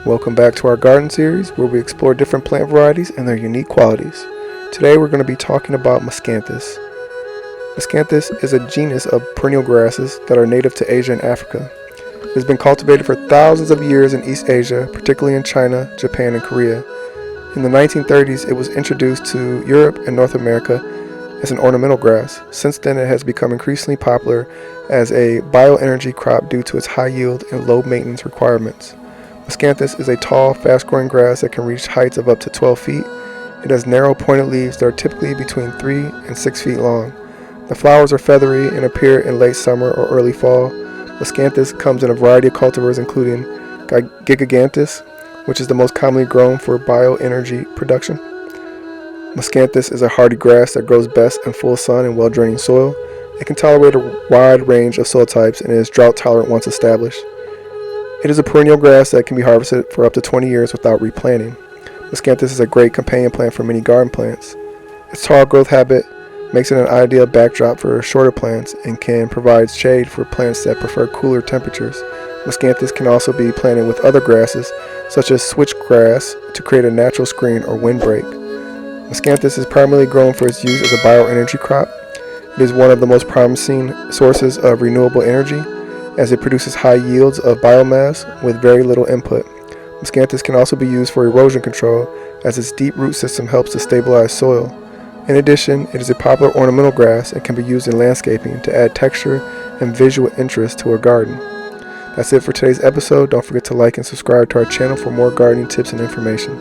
Welcome back to our garden series where we explore different plant varieties and their unique qualities. Today we're going to be talking about Miscanthus. Miscanthus is a genus of perennial grasses that are native to Asia and Africa. It has been cultivated for thousands of years in East Asia, particularly in China, Japan, and Korea. In the 1930s, it was introduced to Europe and North America as an ornamental grass. Since then, it has become increasingly popular as a bioenergy crop due to its high yield and low maintenance requirements. Miscanthus is a tall, fast-growing grass that can reach heights of up to 12 feet. It has narrow, pointed leaves that are typically between 3 and 6 feet long. The flowers are feathery and appear in late summer or early fall. Miscanthus comes in a variety of cultivars including Gigantus, which is the most commonly grown for bioenergy production. Miscanthus is a hardy grass that grows best in full sun and well-draining soil. It can tolerate a wide range of soil types and is drought tolerant once established. It is a perennial grass that can be harvested for up to 20 years without replanting. Miscanthus is a great companion plant for many garden plants. Its tall growth habit makes it an ideal backdrop for shorter plants and can provide shade for plants that prefer cooler temperatures. Miscanthus can also be planted with other grasses such as switchgrass to create a natural screen or windbreak. Miscanthus is primarily grown for its use as a bioenergy crop. It is one of the most promising sources of renewable energy as it produces high yields of biomass with very little input. Miscanthus can also be used for erosion control as its deep root system helps to stabilize soil. In addition, it is a popular ornamental grass and can be used in landscaping to add texture and visual interest to a garden. That's it for today's episode. Don't forget to like and subscribe to our channel for more gardening tips and information.